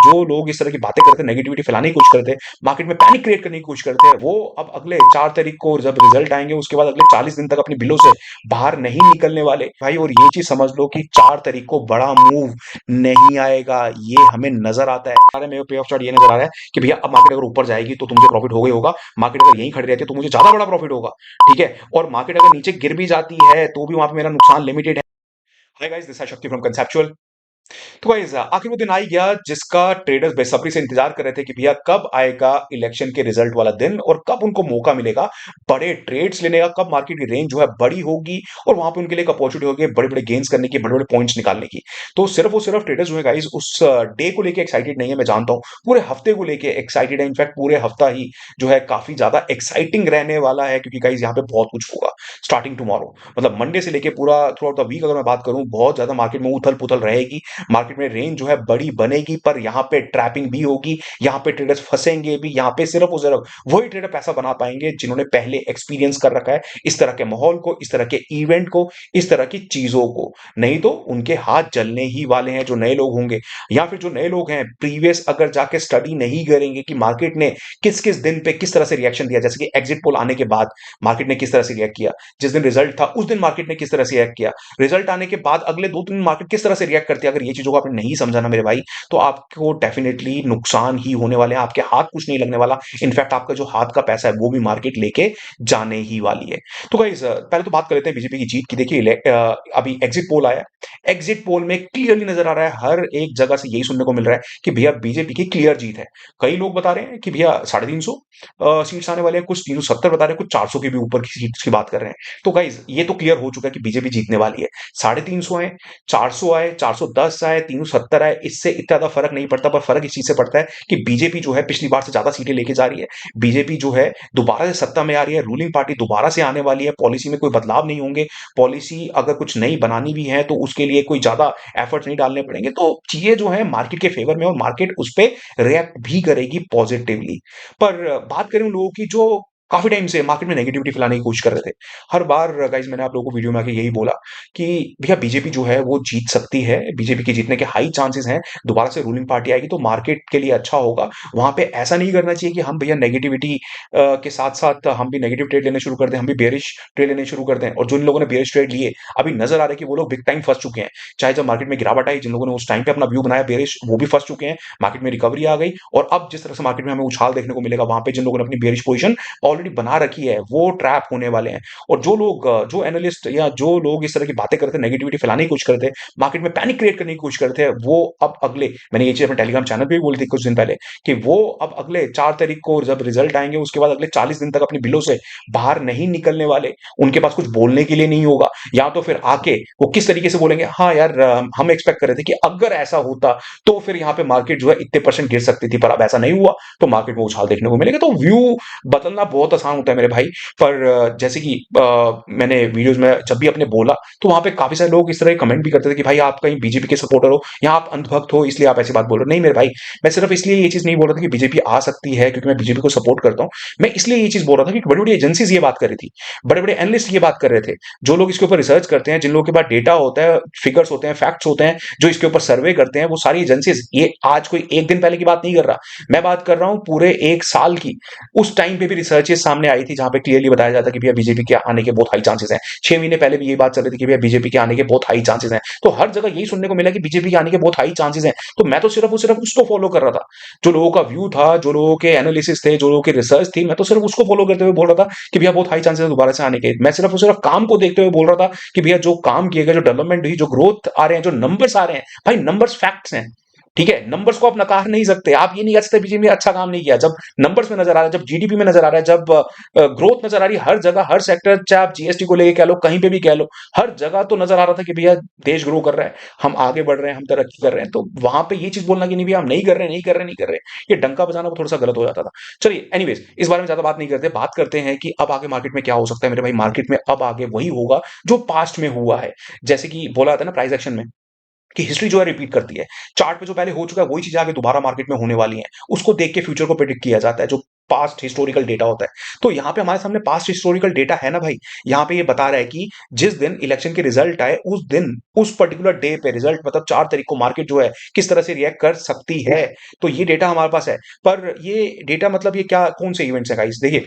जो लोग इस तरह की बातें करते हैं, नेगेटिविटी फैलाने की कोशिश करते हैं, मार्केट में पैनिक क्रिएट करने की कोशिश करते हैं, वो अब अगले 4 तारीख को जब रिजल्ट आएंगे उसके बाद अगले 40 दिन तक अपनी बिलों से बाहर नहीं निकलने वाले भाई। और ये चीज समझ लो कि 4 तारीख को बड़ा मूव नहीं आएगा, ये हमें नजर आता है। मेरे पे ऑफ चार्ट ये नजर आ रहा है कि भैया अब मार्केट अगर ऊपर जाएगी तो तुमसे प्रॉफिट हो गई होगा, मार्केट अगर यहीं खड़ी रहती है तो मुझे ज्यादा बड़ा प्रॉफिट होगा, ठीक है। और मार्केट अगर नीचे गिर भी जाती है तो भी वहां पे मेरा नुकसान लिमिटेड है। हाय गाइस, दिस इज शक्ति फ्रॉम कंसेप्चुअल। तो गाइस आखिर वो दिन आ ही गया जिसका ट्रेडर्स बेसब्री से इंतजार कर रहे थे कि भैया कब आएगा इलेक्शन के रिजल्ट वाला दिन और कब उनको मौका मिलेगा बड़े ट्रेड्स लेने का, कब मार्केट की रेंज जो है बड़ी होगी और वहां पे उनके लिए एक अपॉर्चुनिटी होगी बड़े बड़े गेन्स करने की, बड़े बड़े पॉइंट्स निकालने की। तो सिर्फ और सिर्फ ट्रेडर्स जो है गाइस उस डे को लेके एक्साइटेड नहीं है, मैं जानता हूं पूरे हफ्ते को लेके एक्साइटेड है। इनफैक्ट पूरे हफ्ता ही जो है काफी ज्यादा एक्साइटिंग रहने वाला है क्योंकि गाइस यहाँ पे बहुत कुछ होगा स्टार्टिंग टुमारो। मतलब मंडे से लेके पूरा थ्रू आउट द वीक अगर मैं बात करूं बहुत ज्यादा मार्केट में उथल पुथल रहेगी, मार्केट में रेंज जो है बड़ी बनेगी, पर यहाँ पे ट्रैपिंग भी होगी, यहाँ पे ट्रेडर्स फंसेंगे भी, यहाँ पे सिर्फ और सिर्फ वही ट्रेडर पैसा बना पाएंगे जिन्होंने पहले एक्सपीरियंस कर रखा है इस तरह के माहौल को, इस तरह के इवेंट को, इस तरह की चीजों को। नहीं तो उनके हाथ जलने ही वाले हैं जो नए लोग होंगे, या फिर जो नए लोग हैं प्रीवियस अगर जाके स्टडी नहीं करेंगे कि मार्केट ने किस किस दिन पे किस तरह से रिएक्शन दिया, जैसे कि एग्जिट पोल आने के बाद मार्केट ने किस तरह से रिएक्ट किया, जिस दिन रिजल्ट था उस दिन मार्केट ने किस तरह से रिएक्ट किया, रिजल्ट आने के बाद अगले 2 दिन मार्केट किस तरह से रिएक्ट करती है। अगर ये चीजों को आपने नहीं समझा ना मेरे भाई, तो आपको डेफिनेटली नुकसान ही होने वाले हैं, आपके हाथ कुछ नहीं लगने वाला। इनफैक्ट आपका जो हाथ का पैसा है वो भी मार्केट लेके जाने ही वाली है। तो गाइस पहले तो बात कर लेते हैं बीजेपी की जीत की। देखिए अभी एग्जिट पोल आया, एग्जिट पोल में क्लियरली नजर आ रहा है, हर एक जगह से यही सुनने को मिल रहा है कि भैया बीजेपी की क्लियर जीत है। कई लोग बता रहे हैं कि भैया 350 सीट्स आने वाले हैं, कुछ 370 बता रहे हैं, कुछ 400 के भी ऊपर की सीट्स की बात कर रहे हैं। तो गाइस ये तो क्लियर हो चुका है कि बीजेपी जीतने वाली है। 350 आए, 400 आए, 410 आए, 370 आए, इससे इतना ज्यादा फर्क नहीं पड़ता, पर फर्क इस चीज से पड़ता है कि बीजेपी जो है पिछली बार से ज्यादा सीटें लेके जा रही है, बीजेपी जो है दोबारा से सत्ता में आ रही है, रूलिंग पार्टी दोबारा से आने वाली है, पॉलिसी में कोई बदलाव नहीं होंगे, पॉलिसी अगर कुछ नई बनानी भी है तो उसके लिए कोई ज्यादा एफर्ट नहीं डालने पड़ेंगे। तो चीजें जो है मार्केट के फेवर में और मार्केट उस पर रिएक्ट भी करेगी पॉजिटिवली। पर बात करें उन लोगों की जो काफी टाइम से मार्केट में नेगेटिविटी फैलाने की कोशिश कर रहे थे, हर बार गाइज मैंने आप लोगों को वीडियो में आके यही बोला कि भैया बीजेपी जो है वो जीत सकती है, बीजेपी के जीतने के हाई चांसेस हैं, दोबारा से रूलिंग पार्टी आएगी तो मार्केट के लिए अच्छा होगा। वहां पे ऐसा नहीं करना चाहिए कि हम भैया नेगेटिविटी के साथ साथ हम भी नेगेटिव ट्रेड लेने शुरू कर दें, हम भी बेरिश ट्रेड लेने शुरू कर दें। और जिन लोगों ने बेरिश ट्रेड लिए अभी नजर आ रहा है कि वो लोग बिग टाइम फंस चुके हैं। चाहे जब मार्केट में गिरावट आई, जिन लोगों ने उस टाइम पे अपना व्यू बनाया बेरिश, वो भी फंस चुके हैं, मार्केट में रिकवरी आ गई। और अब जिस तरह से मार्केट में हमें उछाल देखने को मिलेगा, वहां पे जिन लोगों ने अपनी बेरिश पोजीशन ऑलरेडी बना रखी है वो ट्रैप होने वाले हैं। और जो लोग जो एनालिस्ट या जो लोग इस तरह की बातें करते हैं, नेगेटिविटी फैलाने की कोशिश करते हैं, मार्केट में पैनिक क्रिएट करने की कोशिश करते हैं, वो अब अगले, मैंने ये चीज अपने टेलीग्राम चैनल पे भी बोली थी कुछ दिन पहले, कि वो अब अगले 4 तारीख को जब रिजल्ट आएंगे उसके बाद अगले 40 दिन तक अपनी बिलों से बाहर नहीं निकलने वाले। उनके पास कुछ बोलने के लिए नहीं होगा, या तो फिर आके वो किस तरीके से बोलेंगे, हाँ यार हम एक्सपेक्ट कर रहे थे कि अगर ऐसा होता तो फिर यहाँ पे मार्केट जो है इतने परसेंट गिर सकती थी, पर अब ऐसा नहीं हुआ तो मार्केट में उछाल देखने को मिलेगा। तो व्यू बदलना बहुत आसान होता है मेरे भाई। पर जैसे कि मैंने वीडियोस में जब भी अपने बोला तो वहां पे काफी सारे लोग इस तरह कमेंट भी करते थे कि भाई आप कहीं बीजेपी के सपोर्टर हो या आप अंधभक्त हो इसलिए आप ऐसी बात बोल रहे हो। नहीं मेरे भाई, मैं सिर्फ इसलिए ये चीज नहीं बोल रहा था कि बीजेपी आ सकती है क्योंकि मैं बीजेपी को सपोर्ट करता हूं, मैं इसलिए ये चीज बोल रहा था कि बड़ी बड़ी एजेंसीज ये बात कर रही थी, बड़े बड़े एनालिस्ट ये बात कर रहे थे, जो लोग इसके ऊपर रिसर्च करते हैं, जिन लोगों के पास डेटा होता है, फिगर्स होते हैं, फैक्ट्स होते हैं, जो इसके ऊपर सर्वे करते हैं, वो सारी एजेंसीज, ये आज कोई एक दिन पहले की बात नहीं कर रहा, मैं बात कर रहा हूं पूरे एक साल की। उस टाइम पे भी रिसर्चेस सामने आई थी जहां पे क्लियरली बताया जाता कि भैया बीजेपी के आने के बहुत हाई चांसेस हैं। 6 महीने पहले भी ये बात चल रही थी कि भैया बीजेपी के आने के बहुत हाई चांसेस हैं। तो हर जगह यही सुनने को मिला कि बीजेपी के आने के बहुत हाई चांसेस हैं। तो मैं तो सिर्फ और सिर्फ उसको फॉलो कर रहा था, जो लोगों का व्यू था, जो लोगों के एनालिसिस थे, जो लोगों की रिसर्च थी, मैं तो सिर्फ उसको फॉलो करते हुए बोल रहा था कि भैया बहुत हाई चांसेस है दोबारा से आने के। मैं सिर्फ और सिर्फ काम को देखते हुए बोल रहा था कि भैया जो काम किए गए, जो डेवलपमेंट हुई, जो ग्रोथ आ रहे हैं, जो नंबर्स आ रहे हैं, भाई नंबर्स फैक्ट्स हैं, ठीक है। नंबर्स को आप नकार नहीं सकते, आप ये नहीं कह सकते बीजेपी ने अच्छा काम नहीं किया। जब नंबर्स में नजर आ रहा है, जब जीडीपी में नजर आ रहा है, जब ग्रोथ नजर आ रही है हर जगह, हर सेक्टर, चाहे आप जीएसटी को लेके कह लो, कहीं पे भी कह लो, हर जगह तो नजर आ रहा था कि भैया देश ग्रो कर रहा है, हम आगे बढ़ रहे हैं, हम तरक्की कर रहे हैं। तो वहां पे ये चीज बोलना कि नहीं भैया हम नहीं कर रहे, नहीं कर रहे, नहीं कर रहे, ये डंका बजाना वो थोड़ा सा गलत हो जाता था। चलिए एनीवेज, इस बारे में ज्यादा बात नहीं करते, बात करते हैं कि अब आगे मार्केट में क्या हो सकता है मेरे भाई। मार्केट में अब आगे वही होगा जो पास्ट में हुआ है, जैसे कि बोला जाता है ना प्राइस एक्शन में, कि हिस्ट्री जो है रिपीट करती है। चार्ट पे जो पहले हो चुका है वही चीजें आगे दोबारा मार्केट में होने वाली हैं, उसको देख के फ्यूचर को प्रेडिक्ट किया जाता है। जो पास्ट हिस्टोरिकल डेटा होता है। तो यहाँ पे हमारे सामने पास्ट हिस्टोरिकल डेटा है ना भाई। यहाँ पे ये बता रहा है कि जिस दिन इलेक्शन के रिजल्ट आए उस दिन उस पर्टिकुलर डे पे रिजल्ट मतलब 4 तारीख को मार्केट जो है किस तरह से रिएक्ट कर सकती है। तो ये डेटा हमारे पास है। पर ये डेटा मतलब ये क्या कौन से इवेंट्स है गाइस देखिए,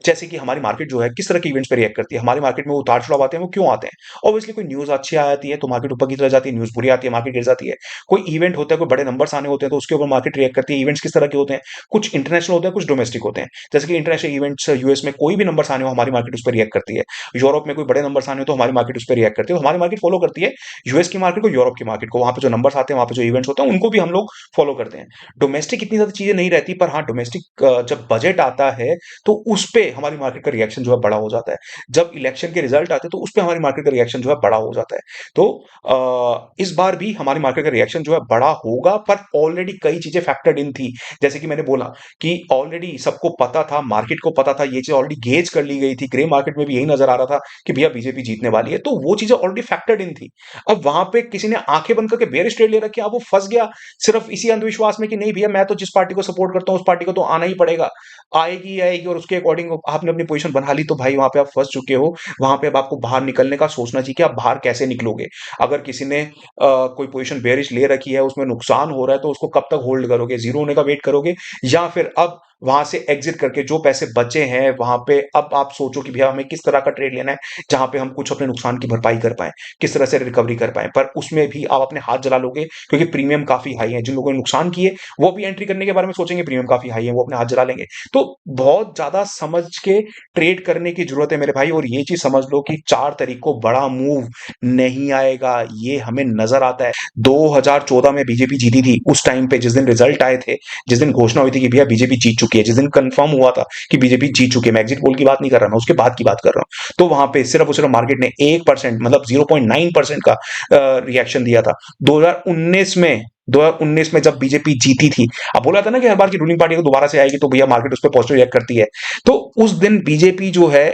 जैसे कि हमारी मार्केट जो है किस तरह के इवेंट्स पे रिएक्ट करती है। हमारी मार्केट में वो उतार चढ़ाव आते हैं, वो क्यों आते हैं? ऑब्वियसली कोई न्यूज़ अच्छी आ जाती है तो मार्केट ऊपर की तरफ जाती है, न्यूज़ बुरी आती है मार्केट गिर जाती है। कोई इवेंट होता है, कोई बड़े नंबर्स आने होते हैं तो उसके ऊपर मार्केट रिएक्ट करती है। इवेंट्स किस तरह के होते हैं? कुछ इंटरनेशनल होते हैं, कुछ डोमेस्टिक होते हैं। जैसे कि इंटरनेशनल इवेंट्स यूएस में कोई भी नंबर्स आने हो हमारी मार्केट उस पर रिएक्ट करती है। यूरोप में कोई बड़े नंबर्स आने हो तो हमारी मार्केट उस पर रिएक्ट करती है। तो हमारी मार्केट फॉलो करती है यूएस की मार्केट को, यूरोप की मार्केट को। वहां पे जो नंबर्स आते हैं, वहां पे जो इवेंट्स होते हैं उनको भी हम लोग फॉलो करते हैं। डोमेस्टिक इतनी ज्यादा चीजें नहीं रहती, पर हाँ डोमेस्टिक जब बजट आता है तो उस पे हमारी मार्केट का रिएक्शन जो है बड़ा हो जाता है। जब इलेक्शन के रिजल्ट आते हैं तो उस पे हमारी मार्केट का रिएक्शन जो है बड़ा हो जाता है। तो इस बार भी हमारी मार्केट का रिएक्शन जो है बड़ा होगा, पर ऑलरेडी कई चीजें फैक्टर्ड इन थी। जैसे कि मैंने बोला कि ऑलरेडी सबको पता था, मार्केट को पता था, ये चीज ऑलरेडी गेज कर ली गई थी। ग्रे मार्केट में भी यही नजर आ रहा था कि भैया बीजेपी जीतने वाली है, तो वो चीजें ऑलरेडी फैक्टर्ड इन थी। अब वहां पे किसी ने आंखें बंद करके बेयर ट्रेड ले रखी, अब वो फंस गया सिर्फ इसी अंधविश्वास में कि नहीं भैया मैं तो जिस पार्टी को सपोर्ट करता हूँ उस पार्टी को तो आना ही पड़ेगा, आएगी ही आएगी, और उसके अकॉर्डिंग आपने अपनी पोजीशन बना ली, तो भाई वहां पे आप फंस चुके हो। वहां पे अब आपको बाहर निकलने का सोचना चाहिए कि आप बाहर कैसे निकलोगे। अगर किसी ने कोई पोजीशन बेयरिश ले रखी है, उसमें नुकसान हो रहा है, तो उसको कब तक होल्ड करोगे? जीरो होने का वेट करोगे, या फिर अब वहां से एग्जिट करके जो पैसे बचे हैं वहां पे अब आप सोचो कि भैया हमें किस तरह का ट्रेड लेना है जहां पे हम कुछ अपने नुकसान की भरपाई कर पाए, किस तरह से रिकवरी कर पाए। पर उसमें भी आप अपने हाथ जला लोगे क्योंकि प्रीमियम काफी हाई है। जिन लोगों ने नुकसान किए वो भी एंट्री करने के बारे में सोचेंगे, प्रीमियम काफी हाई है, वो अपने हाथ जला लेंगे। तो बहुत ज्यादा समझ के ट्रेड करने की जरूरत है मेरे भाई। और ये चीज समझ लो कि 4 तारीख को बड़ा मूव नहीं आएगा, ये हमें नजर आता है। 2014 में बीजेपी जीती थी, उस टाइम पे जिस दिन रिजल्ट आए थे, जिस दिन घोषणा हुई थी कि भैया बीजेपी जीत चुकी है, जिस दिन कंफर्म हुआ था कि बीजेपी जीत चुकी है, मैं एग्जिट पोल की बात नहीं कर रहा, मैं उसके बाद की बात कर रहा हूं, तो वहां पे सिर्फ और सिर्फ मार्केट ने 1% मतलब 0.9% का रिएक्शन दिया था। 2019 में जब बीजेपी जीती थी, अब बोला था ना कि हर बार की रूलिंग पार्टी को दोबारा से आएगी तो भैया मार्केट उस पर पॉजिटिव रिएक्ट करती है। तो उस दिन बीजेपी जो है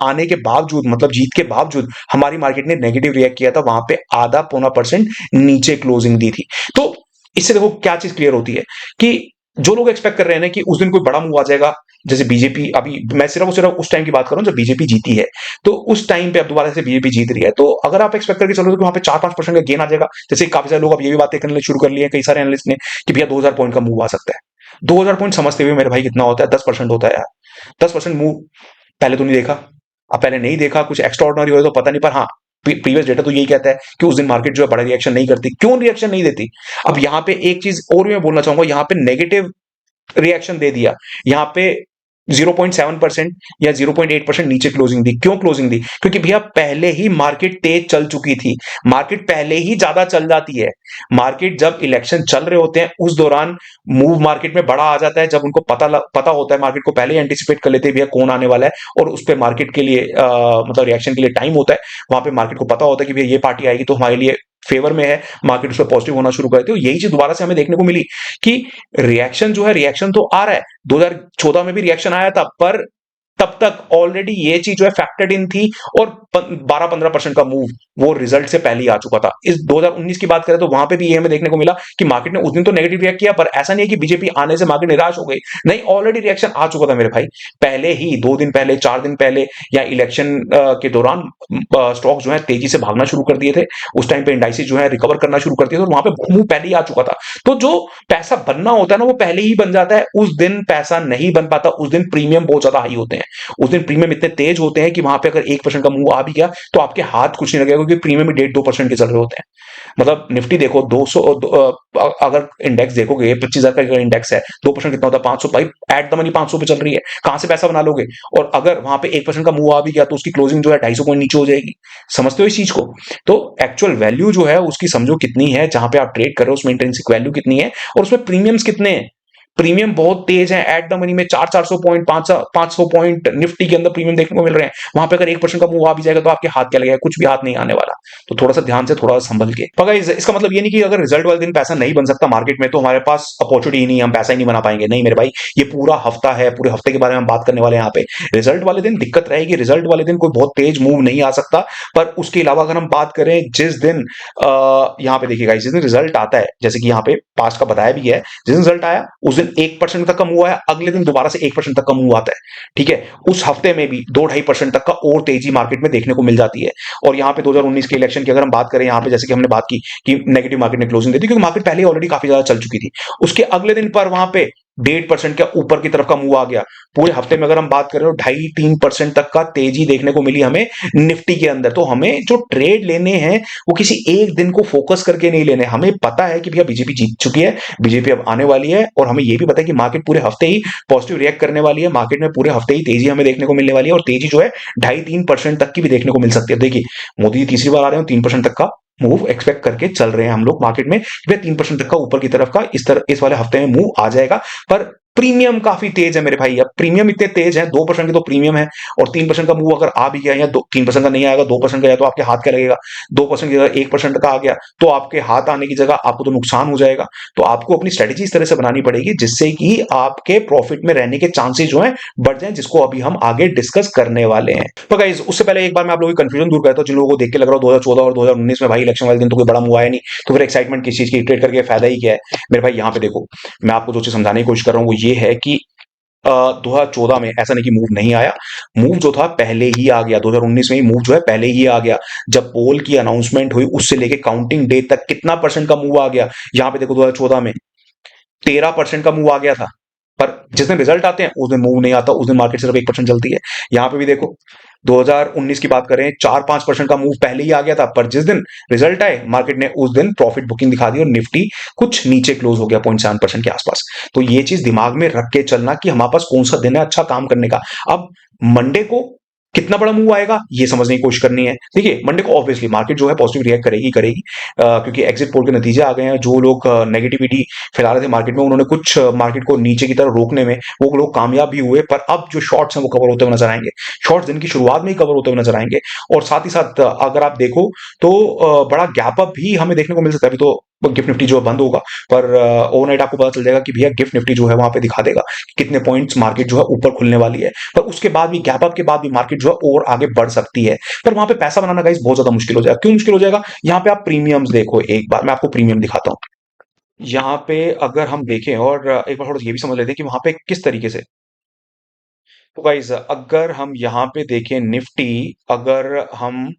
आने के बावजूद मतलब जीत के बावजूद हमारी मार्केट ने नेगेटिव रिएक्ट किया था, वहां पे आधा पौना परसेंट नीचे क्लोजिंग दी थी। तो इससे देखो क्या चीज क्लियर होती है कि जो लोग एक्सपेक्ट कर रहे हैं ना कि उस दिन कोई बड़ा मूव आ जाएगा, जैसे बीजेपी अभी मैं सिर्फ और सिर्फ उस टाइम की बात कर रहा हूं जब बीजेपी जीती है, तो उस टाइम पे अब दोबारा से बीजेपी जीत रही है, तो अगर आप एक्सपेक्ट करके चलो तो वहां पे 4-5% का गेन आ जाएगा। जैसे काफी सारे लोग अब ये भी बातें करने शुरू कर लिए हैं, कई सारे एनालिस्ट ने, कि भैया 2000 पॉइंट का मूव आ सकता है। 2000 पॉइंट समझते हुए मेरे भाई कितना होता है? 10% होता है यार। 10% मूव पहले तो नहीं देखा, अब पहले नहीं देखा, कुछ एक्स्ट्रा ऑर्डिनरी हो तो पता नहीं, पर हाँ प्रीवियस डेटा तो यही कहता है कि उस दिन मार्केट जो है बड़ा रिएक्शन नहीं करती। क्यों रिएक्शन नहीं देती? अब यहां पे एक चीज और भी मैं बोलना चाहूंगा, यहां पे नेगेटिव रिएक्शन दे दिया, यहां पे 0.7% या 0.8% नीचे क्लोजिंग दी। क्यों क्लोजिंग दी? क्योंकि भैया पहले ही मार्केट तेज चल चुकी थी, मार्केट पहले ही ज्यादा चल जाती है। मार्केट जब इलेक्शन चल रहे होते हैं उस दौरान मूव मार्केट में बड़ा आ जाता है, जब उनको पता होता है, मार्केट को पहले ही एंटिसिपेट कर लेते हैं भैया कौन आने वाला है, और उस पर मार्केट के लिए मतलब रिएक्शन के लिए टाइम होता है। वहां पे मार्केट को पता होता है कि भैया ये पार्टी आएगी तो हमारे लिए फेवर में है, मार्केट उस पर पॉजिटिव होना शुरू करती है। यही चीज दोबारा से हमें देखने को मिली कि रिएक्शन जो है, रिएक्शन तो आ रहा है। 2014 में भी रिएक्शन आया था, पर तब तक ऑलरेडी ये चीज जो है फैक्टर्ड इन थी, और 12-15% का मूव वो रिजल्ट से पहले ही आ चुका था। इस 2019 की बात करें तो वहां पे भी ये हमें देखने को मिला कि मार्केट ने उस दिन तो नेगेटिव रिएक्ट किया, पर ऐसा नहीं है कि बीजेपी आने से मार्केट निराश हो गई, नहीं, ऑलरेडी रिएक्शन आ चुका था मेरे भाई। पहले ही 2 दिन पहले, 4 दिन पहले या इलेक्शन के दौरान स्टॉक जो है तेजी से भागना शुरू कर दिए थे। उस टाइम पे इंडाइसेस जो है रिकवर करना शुरू कर दिए थे, और वहां पे मूव पहले ही आ चुका था। तो जो पैसा बनना होता है ना वो पहले ही बन जाता है। उस दिन पैसा नहीं बन पाता, उस दिन प्रीमियम बहुत ज्यादा हाई होते हैं, उस दिन प्रीमियम इतने तेज होते हैं कि वहां पे अगर 1% का मूव आ भी गया तो आपके हाथ कुछ नहीं लगेगा, क्योंकि प्रीमियम भी 1.5-2% के चल रहे होते हैं। मतलब निफ्टी देखो 200, अगर इंडेक्स देखोगे 25,000 का इंडेक्स है, 2% कितना होता है? 500। भाई एट द मनी 500 पे चल रही है, कहां से पैसा बना लोगे? और अगर वहां पे 1% का मूव आ भी गया तो उसकी क्लोजिंग जो है 250 पॉइंट नीचे हो जाएगी। समझते हो इस चीज को? तो एक्चुअल वैल्यू जो है उसकी समझो कितनी है, जहां पे आप ट्रेड कर रहे हो उसमें इंट्रिंसिक वैल्यू कितनी है, और उसमें प्रीमियम्स कितने हैं। प्रीमियम बहुत तेज है, एट द मनी में 400-400 पॉइंट, 500 पॉइंट निफ्टी के अंदर प्रीमियम देखने को मिल रहे हैं। वहां पे अगर 1% का मूव आ भी जाएगा तो आपके हाथ क्या लगेगा? कुछ भी हाथ नहीं आने वाला। तो थोड़ा सा ध्यान से, थोड़ा सा संभल के। पर इसका मतलब ये नहीं कि अगर रिजल्ट वाले दिन पैसा नहीं बन सकता मार्केट में तो हमारे पास अपॉर्चुनिटी ही नहीं है, हम पैसा ही नहीं बना पाएंगे। नहीं मेरे भाई, ये पूरा हफ्ता है, पूरे हफ्ते के बारे में हम बात करने वाले हैं यहाँ पे। रिजल्ट वाले दिन दिक्कत रहेगी, रिजल्ट वाले दिन कोई बहुत तेज मूव नहीं आ सकता। पर उसके अलावा अगर हम बात करें जिस दिन यहाँ पे देखिएगा, जिस दिन रिजल्ट आता है, जैसे कि यहाँ पे पास्ट का बताया भी है, जिस दिन रिजल्ट आया उस दिन दिन 1% तक का मूव आया, अगले दिन दोबारा से 1% तक का मूव आता है। ठीक है, उस हफ्ते में भी 2-2.5% तक का और तेजी मार्केट में देखने को मिल जाती है। और यहाँ पे 2019 के इलेक्शन की अगर हम बात करें, यहाँ पे जैसे कि हमने बात की कि नेगेटिव मार्केट ने क्लोजिंग दी थी, क्योंकि मार्केट पहले ऑलरेडी काफी ज्यादा चल चुकी थी। उसके अगले दिन पर वहां पे 1.5% के ऊपर की तरफ का मूव आ गया। पूरे हफ्ते में अगर हम बात करें तो 2.5-3% तक का तेजी देखने को मिली हमें निफ्टी के अंदर। तो हमें जो ट्रेड लेने हैं वो किसी एक दिन को फोकस करके नहीं लेने। हमें पता है कि भैया बीजेपी जीत चुकी है, बीजेपी अब आने वाली है, और हमें ये भी पता है कि मार्केट पूरे हफ्ते ही पॉजिटिव रिएक्ट करने वाली है। मार्केट में पूरे हफ्ते ही तेजी हमें देखने को मिलने वाली है, और तेजी जो है 2.5-3% तक की भी देखने को मिल सकती है। देखिए, मोदी जी तीसरी बार आ रहे हैं, 3% तक का मूव एक्सपेक्ट करके चल रहे हैं हम लोग मार्केट में। 3% तक का ऊपर की तरफ का इस वाले हफ्ते में मूव आ जाएगा। पर प्रीमियम काफी तेज है मेरे भाई। अब प्रीमियम इतने तेज है, 2% की तो प्रीमियम है, और 3% का मूव अगर आ भी गया, या 3% का नहीं आएगा, 2% का, या तो आपके हाथ क्या लगेगा। 2% की जगह 1% का आ गया तो आपके हाथ आने की जगह आपको तो नुकसान हो जाएगा। तो आपको अपनी स्ट्रेटेजी इस तरह से बनानी पड़ेगी जिससे कि आपके प्रॉफिट में रहने के चांसेस जो है बढ़ जाए, जिसको अभी हम आगे डिस्कस करने वाले हैं। तो गाइस, उससे पहले एक बार मैं आप लोगों की कंफ्यूजन दूर करता हूं। जिन लोगों को देख के लग रहा हो 2014 और 2019 में भाई इलेक्शन वाले दिन तो कोई बड़ा मूव आया नहीं, तो फिर एक्साइटमेंट किस चीज की, ट्रेड करके फायदा ही क्या है मेरे भाई। यहाँ पे देखो, मैं आपको जो चीज समझाने की कोशिश कर रहा हूँ वो ये है कि 2014 में ऐसा नहीं कि मूव नहीं आया, मूव जो था पहले ही आ गया। 2019 में ही मूव जो है पहले ही आ गया। जब पोल की अनाउंसमेंट हुई उससे लेके काउंटिंग डे तक कितना परसेंट का मूव आ गया। यहां पे देखो, 2014 में 13% का मूव आ गया था। पर जिस दिन रिजल्ट आते हैं उस दिन मूव नहीं आता, उस दिन मार्केट सिर्फ 1% चलती है। यहां पे भी देखो, 2019 की बात करें, 4-5% का मूव पहले ही आ गया था, पर जिस दिन रिजल्ट आए मार्केट ने उस दिन प्रॉफिट बुकिंग दिखा दी और निफ्टी कुछ नीचे क्लोज हो गया 0.7% के आसपास। तो ये चीज दिमाग में रख के चलना कि हमारे पास कौन सा दिन है अच्छा काम करने का। अब मंडे को कितना बड़ा मूव आएगा ये समझने की कोशिश करनी है। देखिए, मंडे को ऑब्वियसली मार्केट जो है पॉजिटिव रिएक्ट करेगी करेगी, क्योंकि एग्जिट पोल के नतीजे आ गए हैं। जो लोग नेगेटिविटी फैला रहे थे मार्केट में, उन्होंने कुछ मार्केट को नीचे की तरफ रोकने में वो लोग कामयाब भी हुए। पर अब जो शॉर्ट्स हैं वो कवर होते हुए नजर आएंगे। शॉर्ट्स दिन की शुरुआत में ही कवर होते हुए नजर आएंगे। और साथ ही साथ अगर आप देखो तो बड़ा गैप अप भी हमें देखने को मिल सकता है। अभी तो गिफ्ट निफ्टी जो बंद होगा, पर ओवरनाइट आपको पता चल जाएगा कि भैया गिफ्ट निफ्टी जो है वहां पे दिखा देगा कि कितने पॉइंट्स मार्केट जो है ऊपर खुलने वाली है। पर उसके बाद भी, गैप अप के बाद भी मार्केट जो है और आगे बढ़ सकती है। पर वहां पे पैसा बनाना गाइस बहुत ज्यादा मुश्किल हो जाएगा। क्यों मुश्किल हो जाएगा? यहाँ पे आप प्रीमियम्स देखो, एक बार मैं आपको प्रीमियम दिखाता हूँ। यहाँ पे अगर हम देखें और एक बार थोड़ा ये भी समझ लेते हैं कि वहां पे किस तरीके से। तो गाइस, अगर हम यहाँ पे देखें निफ्टी, अगर हम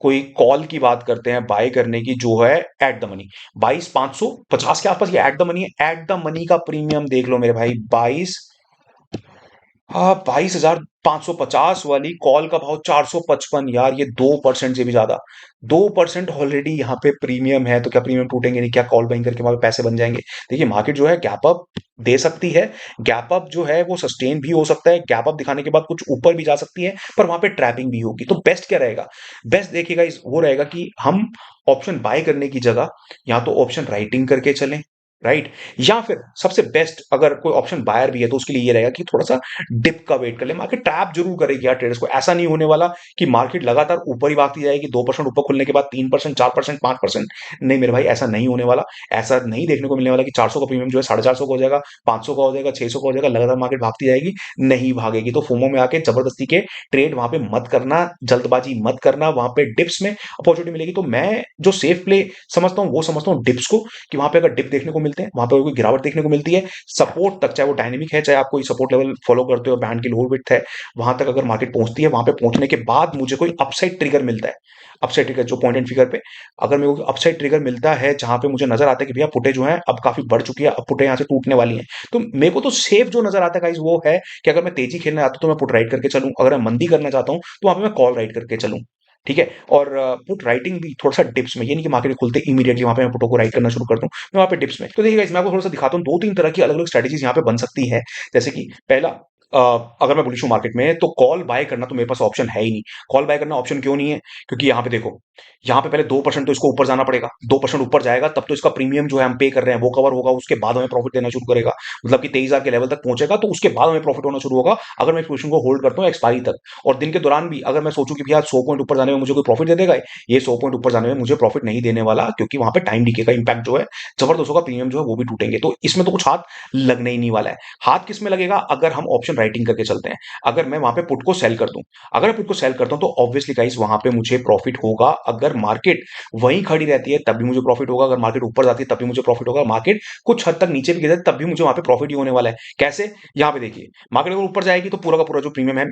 कोई कॉल की बात करते हैं बाय करने की, जो है एट द मनी 22,550 के आसपास, ये एट द मनी है। एट द मनी का प्रीमियम देख लो मेरे भाई, 22,550 वाली कॉल का भाव 455। यार ये 2% से भी ज्यादा, 2% ऑलरेडी यहाँ पे प्रीमियम है। तो क्या प्रीमियम टूटेंगे नहीं? क्या कॉल बाइंग करके वहां पे पैसे बन जाएंगे? देखिए, मार्केट जो है गैप अप दे सकती है। गैप अप जो है वो सस्टेन भी हो सकता है, गैप अप दिखाने के बाद कुछ ऊपर भी जा सकती है, पर वहां पे ट्रैपिंग भी होगी। तो बेस्ट क्या रहेगा? बेस्ट देखिएगा इस वो रहेगा कि हम ऑप्शन बाय करने की जगह या तो ऑप्शन राइटिंग करके चलें, राइट, या फिर सबसे बेस्ट अगर कोई ऑप्शन बायर भी है तो उसके लिए ये रहेगा कि थोड़ा सा डिप का वेट कर ले। मार्केट ट्रैप जरूर करेगी यार ट्रेडर्स को। ऐसा नहीं होने वाला कि मार्केट लगातार ऊपर ही भागती जाएगी, 2% ऊपर खुलने के बाद 3%, 4%, 5%। नहीं मेरे भाई, ऐसा नहीं होने वाला। ऐसा नहीं देखने को मिलने वाला कि 400 का प्रीमियम जो है 450 का हो जाएगा, 500 का हो जाएगा, 600 का हो जाएगा, लगातार मार्केट भागती जाएगी। नहीं भागेगी। तो फोमो में आके जबरदस्ती के ट्रेड वहां पे मत करना, जल्दबाजी मत करना। वहां पे डिप्स में अपॉर्चुनिटी मिलेगी। तो मैं जो सेफ प्ले समझता हूँ वो समझता हूँ डिप्स को, कि वहां पे अगर डिप देखने को मिलते हैं, वहां पे कोई गिरावट देखने को मिलती है, सपोर्ट तक, चाहे वो डायनेमिक है, चाहे आप कोई सपोर्ट लेवल फॉलो करते हो, बैंड की लोअर विड्थ है, वहां तक अगर मार्केट पहुंचती है, वहां पे पहुंचने के बाद मुझे कोई अपसाइड ट्रिगर मिलता है, अपसाइड ट्रिगर जो पॉइंट एंड फिगर पे, अगर मेरे को अपसाइड ट्रिगर मिलता है जहां पे मुझे नजर आता है कि भैया पुटे जो है अब काफी बढ़ चुकी है, अब पुटे यहाँ से टूटने वाली है, तो मेरे को तो सेफ जो नजर आता है गाइस वो है कि अगर मैं तेजी खेलने आता हूं तो मैं पुट राइट करके चलूं, अगर मैं मंदी करना चाहता हूं तो वहां पे मैं कॉल राइट करके चलूं। ठीक है, और पुट राइटिंग भी थोड़ा सा डिप्स में, ये नहीं कि मार्केट खुलते इमीडिएटली वहां पे मैं पुटों को राइट करना शुरू कर दूं, मैं वहां पे डिप्स में। तो देखिए गाइस, मैं आपको थोड़ा सा दिखाता हूं 2-3 तरह की अलग अलग स्ट्रेटेजीज यहाँ पे बन सकती है। जैसे कि पहला, अगर मैं बुलिश हूं मार्केट में तो कॉल बाय करना तो मेरे पास ऑप्शन है ही नहीं। कॉल बाय करना ऑप्शन क्यों नहीं है? क्योंकि यहाँ पे देखो, यहाँ पे पहले 2% तो इसको ऊपर जाना पड़ेगा, 2% ऊपर जाएगा तब तो इसका प्रीमियम जो है हम पे कर रहे हैं वो कवर होगा, उसके बाद हमें प्रॉफिट देना शुरू करेगा। मतलब कि 23,000 के लेवल तक पहुंचेगा तो उसके बाद हमें प्रॉफिट होना शुरू होगा, अगर मैं इस पोजीशन को होल्ड करता हूँ एक्सपायरी तक। और दिन के दौरान भी अगर मैं सोचूं कि भैया 100 पॉइंट ऊपर जाने में मुझे कोई प्रॉफिट दे देगा, ये 100 पॉइंट ऊपर जाने में मुझे प्रॉफिट नहीं देने वाला, क्योंकि वहां पे टाइम डीके का इंपैक्ट जो है जबरदस्त होगा, प्रीमियम जो है वो भी टूटेंगे। तो इसमें तो कुछ हाथ लगने ही नहीं वाला है। हाथ किस में लगेगा? अगर हम ऑप्शन राइटिंग करके चलते हैं। अगर मैं वहां पे पुट को सेल कर दूं, अगर मैं पुट को सेल करता हूं तो ऑब्वियसली गाइस वहां पे मुझे प्रॉफिट होगा। अगर मार्केट वहीं खड़ी रहती है तब भी मुझे प्रॉफिट होगा, अगर मार्केट ऊपर जाती है तब भी मुझे प्रॉफिट होगा, मार्केट कुछ हद तक नीचे भी गिर जाती है तब भी मुझे वहां पे प्रॉफिट ही होने वाला है। कैसे? यहाँ पे देखिए, मार्केट अगर ऊपर जाएगी तो पूरा का पूरा जो प्रीमियम है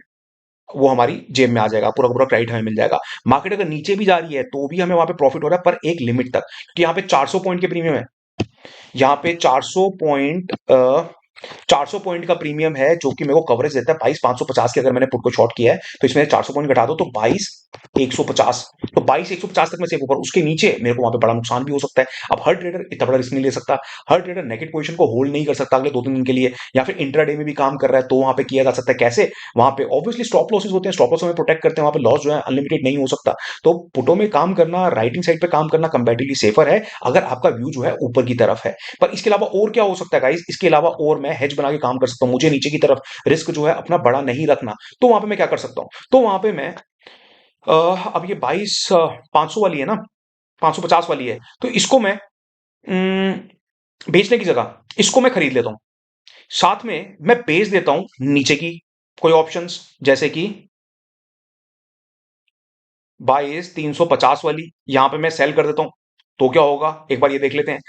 वो हमारी जेब में आ जाएगा, पूरा का पूरा क्रेडिट हमें मिल जाएगा। मार्केट अगर नीचे भी जा रही है तो भी हमें वहां पे प्रॉफिट हो रहा है, पर एक लिमिट तक, क्योंकि यहाँ पे 400 पॉइंट के प्रीमियम है। यहाँ पे 400 पॉइंट का प्रीमियम है जो कि मेरे को कवरेज देता है 22,550 की। अगर मैंने पुट को शॉर्ट किया है तो इसमें 400 पॉइंट घटा दो तो 22,150, तो 22,150 तक मैं सेफ ऊपर, उसके नीचे मेरे को वहां पे बड़ा नुकसान भी हो सकता है। अब हर ट्रेडर इतना बड़ा रिस्क नहीं ले सकता, हर ट्रेडर नेगेटिव पोजीशन को होल्ड नहीं कर सकता अगले 2-3 दिन के लिए, या फिर इंट्राडे में भी काम कर रहा है तो वहां पे किया जा सकता है। कैसे? वहां पे ऑब्वियसली स्टॉप लॉसेस होते हैं, स्टॉप लॉस हमें प्रोटेक्ट करते हैं, वहां पे लॉस जो है अनलिमिटेड नहीं हो सकता। तो पुटों में काम करना, राइटिंग साइड पे काम करना कंपैरेटिवली सेफर है अगर आपका व्यू जो है ऊपर की तरफ है। पर इसके अलावा और क्या हो सकता है गाइस? इसके अलावा और मैं हेज बना के काम कर सकता हूं, मुझे नीचे की तरफ रिस्क जो है अपना बड़ा नहीं रखना। तो वहां पे मैं क्या कर सकता हूं? तो वहां पे मैं अब ये 22,500 वाली है ना, 550 वाली है, तो इसको मैं बेचने की जगह इसको मैं खरीद लेता हूं, साथ में मैं बेच देता हूं नीचे की कोई ऑप्शंस, जैसे कि 22,350 वाली यहां पे मैं सेल कर देता हूं। तो क्या होगा एक बार ये देख लेते हैं।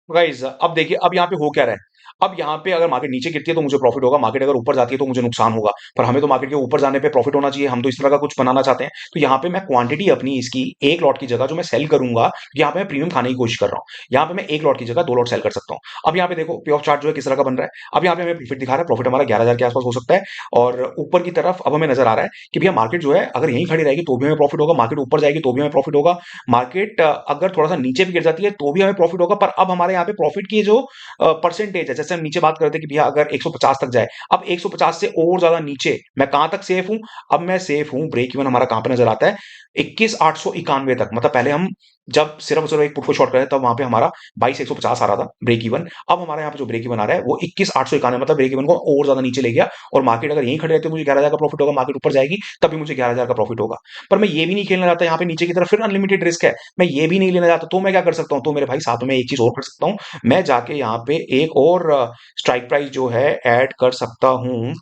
गाइस अब देखिए, अब यहाँ पे हो क्या रहा है। अब यहाँ पे अगर मार्केट नीचे गिरती है तो मुझे प्रॉफिट होगा, मार्केट अगर ऊपर जाती है तो मुझे नुकसान होगा। पर हमें तो मार्केट के ऊपर जाने पे प्रॉफिट होना चाहिए, हम तो इस तरह का कुछ बनाना चाहते हैं। तो यहाँ पे मैं क्वांटिटी अपनी इसकी एक लॉट की जगह जो मैं सेल करूंगा, यहाँ पे मैं प्रीमियम खाने की कोशिश कर रहा हूँ। यहाँ पे मैं एक लॉट की जगह 2 लॉट सेल कर सकता हूँ। अब यहाँ पे देखो पे ऑफ चार्ट जो है किस तरह का बन रहा है। अब यहाँ पे हमें प्रॉफिट दिखा रहा है, प्रॉफिट हमारा 11,000 के आसपास हो सकता है। और ऊपर की तरफ अब हमें नजर आ रहा है कि भैया मार्केट जो है अगर यहीं खड़ी रहेगी तो भी हमें प्रॉफिट होगा, मार्केट ऊपर जाएगी तो भी हमें प्रॉफिट होगा, मार्केट अगर थोड़ा सा नीचे भी गिर जाती है तो भी हमें प्रॉफिट होगा। पर अब हमारे यहाँ पे प्रॉफिट की जो परसेंटेज है, जैसे हम नीचे बात करते हैं कि भैया अगर 150 तक जाए, अब 150 से और ज्यादा नीचे मैं कहां तक सेफ हूं? अब मैं सेफ हूं, ब्रेक इवन हमारा कहां पे नजर आता है? 21,891 तक। मतलब पहले हम जब सिर्फ और सिर्फ एक पुट को शॉर्ट करे तब वहां पे हमारा 22,150 आ रहा था ब्रेक इवन। अब हमारे यहाँ पे जो ब्रेक इवन आ रहा है वो 21,891, मतलब ब्रेक इवन को और ज्यादा नीचे ले गया। और मार्केट अगर यहीं खड़े रहते तो मुझे 11,000 का प्रॉफिट होगा, मार्केट ऊपर जाएगी तब भी मुझे 11,000 का प्रॉफिट होगा। पर मैं ये भी नहीं खेलना चाहता, यहाँ पे नीचे की तरफ फिर अनलिमिटेड रिस्क है, मैं ये भी नहीं लेना चाहता। तो मैं क्या कर सकता हूँ? तो मेरे भाई साथ में एक चीज और कर सकता हूँ, मैं जाके यहाँ पे एक और स्ट्राइक प्राइस जो है ऐड कर सकता हूँ।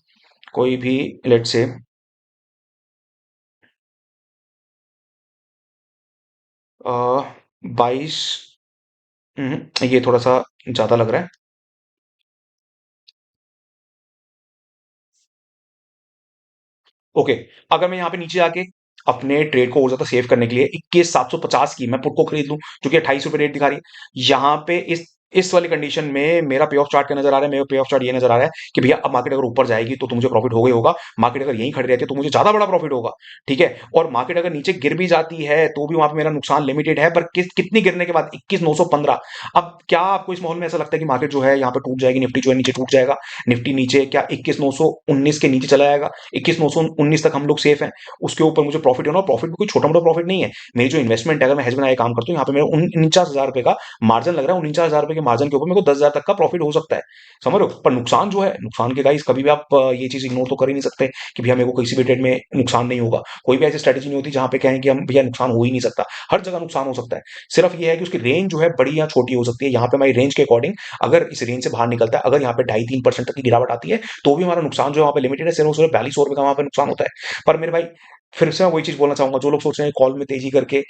कोई भी लेट से 22, ये थोड़ा सा ज्यादा लग रहा है। ओके, अगर मैं यहाँ पे नीचे आके अपने ट्रेड को और ज्यादा सेव करने के लिए 21,750 की मैं पुट को खरीद लूं, जो कि 28 रुपए रेट दिखा रही है, यहाँ पे इस वाली कंडीशन में मेरा पे ऑफ चार्ट क्या नजर आ रहा है? मेरा पे ऑफ चार्ट ये नजर आ रहा है कि भैया अब मार्केट अगर ऊपर जाएगी तो मुझे प्रॉफिट होगा ही होगा, मार्केट अगर यहीं खड़ी रहती है तो मुझे ज्यादा बड़ा प्रॉफिट होगा। ठीक है, और मार्केट अगर नीचे गिर भी जाती है तो भी वहां पे मेरा नुकसान लिमिटेड है, पर कितनी गिरने के बाद? 21,915। अब क्या आपको इस माहौल में ऐसा लगता है कि मार्केट जो है यहाँ पे टूट जाएगी, निफ्टी जो है नीचे टूट जाएगा? निफ्टी नीचे क्या 21,919 के नीचे चला जाएगा? 21,919 तक हम लोग सेफ हैं, उसके ऊपर मुझे प्रॉफिट होना, प्रॉफिट भी कोई छोटा मोटा प्रॉफिट नहीं है। मेरी जो इन्वेस्टमेंट है, अगर मैं हेज बनाए काम करता हूँ, यहाँ पे मेरा 49,000 रुपए का मार्जिन लग रहा है, 49,000 रुपए के मार्जिन के ऊपर मेरे को 10,000 तक का प्रॉफिट हो सकता है। समझ रहे हो? पर नुकसान जो है, नुकसान के गाइस कभी भी आप ये चीज इग्नोर तो कर ही नहीं सकते कि भैया मेरे को किसी भी ट्रेड में नुकसान नहीं होगा। कोई भी ऐसी स्ट्रेटेजी नहीं होती जहां पे कहें कि हम भैया नुकसान हो ही नहीं सकता, हर जगह नुकसान हो सकता है। सिर्फ ये है कि उसकी रेंज जो है बड़ी या छोटी हो सकती है। यहाँ पे हमारी रेंज के अकॉर्डिंग अगर इस रेंज से बाहर निकलता है, अगर यहाँ पे 2.5-3% तक की गिरावट आती है तो भी हमारा नुकसान जो है वहां पे लिमिटेड है, सिर्फ और सिर्फ 4200 रुपए का वहां पे नुकसान होता है। पर मेरे भाई फिर से मैं वही चीज बोलना चाहूंगा, जो लोग सोच रहे हैं कॉल में तेजी करके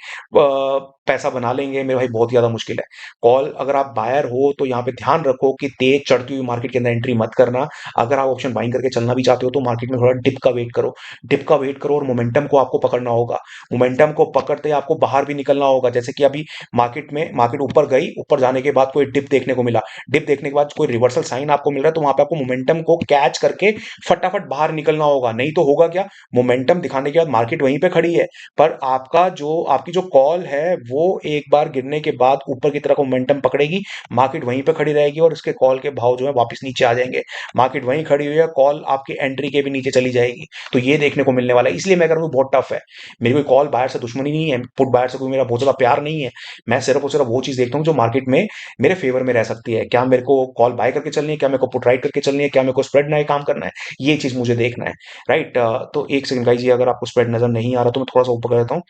पैसा बना लेंगे, मेरे भाई बहुत ज्यादा मुश्किल है। कॉल अगर आप बायर हो तो यहाँ पे ध्यान रखो कि तेज चढ़ती हुई मार्केट के अंदर एंट्री मत करना। अगर आप ऑप्शन बाइंग करके चलना भी चाहते हो तो मार्केट में थोड़ा डिप का वेट करो, डिप का वेट करो, और मोमेंटम को आपको पकड़ना होगा। मोमेंटम को पकड़ते आपको बाहर भी निकलना होगा, जैसे कि अभी मार्केट ऊपर गई, ऊपर जाने के बाद कोई डिप देखने को मिला, डिप देखने के बाद कोई रिवर्सल साइन आपको मिल रहा है, तो वहां पे आपको मोमेंटम को कैच करके फटाफट बाहर निकलना होगा। नहीं तो होगा क्या? मोमेंटम दिखाने के बाद मार्केट वहीं पे खड़ी है, पर आपकी जो कॉल है वो एक बार गिरने के बाद ऊपर की तरफ मोमेंटम पकड़ेगी, मार्केट वहीं पे खड़ी रहेगी और इसके कॉल के भाव जो है वापस नीचे आ जाएंगे। मार्केट वहीं खड़ी हुई है, कॉल आपकी एंट्री के भी नीचे चली जाएगी। तो ये देखने को मिलने वाला है, इसलिए मैं कह रहा हूँ बहुत टफ है। मेरी कोई कॉल बायर से दुश्मनी नहीं है, पुट बायर से कोई मेरा बहुत ज्यादा प्यार नहीं है। मैं सिर्फ और सिर्फ वो चीज देखता हूँ जो मार्केट में मेरे फेवर में रह सकती है। क्या मेरे को कॉल बाय करके चलनी है, क्या मेरे को पुट राइट करके चलनी है, क्या मेरे को स्प्रेड नए काम करना है, ये चीज मुझे देखना है। राइट, तो एक सेकंड गाइस, ये अगर आपको स्प्रेड नजर नहीं आ रहा तो मैं थोड़ा सा ऊपर कर देता हूँ।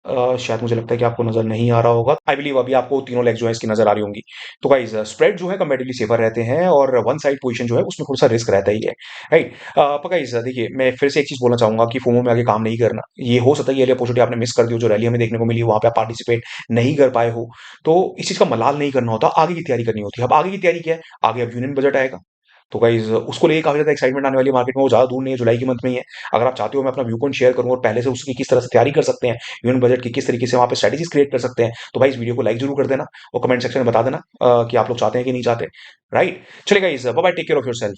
शायद मुझे लगता है कि आपको नज़र नहीं आ रहा होगा। आई बिलीव अभी आपको तीनों लेग जो है इसकी नज़र आ रही होंगी। तो गाइज़ स्प्रेड जो है कंपैरेटिवली सेफर रहते हैं और वन साइड पोज़ीशन जो है उसमें थोड़ा-सा रिस्क रहता ही है, राइट? पर गाइज़ देखिए मैं फिर से एक चीज़ बोलना चाहूँगा कि फोमो में आगे काम नहीं करना। ये हो सकता है ये वाली अपॉर्चुनिटी आपने मिस कर दी हो, जो रैली हमें देखने को मिली, वहाँ पे आप पार्टिसिपेट नहीं कर पाए हो। तो इस चीज़ का मलाल नहीं करना होता, आगे की तैयारी करनी होती है। अब आगे की तैयारी क्या है? आगे अब यूनियन बजट आएगा। तो गाइज़ उसको लेके काफ़ी ज़्यादा एक्साइटमेंट आने वाली है मार्केट में, वो ज़्यादा दूर नहीं है, जुलाई के मंथ में ही है। अगर आप चाहते हो मैं अपना व्यू पॉइंट शेयर करूँ और पहले से उसकी किस तरह से तैयारी कर सकते हैं, यूनियन बजट की किस तरीके से वहाँ पे स्ट्रैटेजीज़ क्रिएट कर सकते हैं, तो भाई इस वीडियो को लाइक ज़रूर कर देना और कमेंट सेक्शन में बता देना कि आप लोग चाहते हैं कि नहीं चाहते, राइट? चलिए guys bye bye, take care of yourself.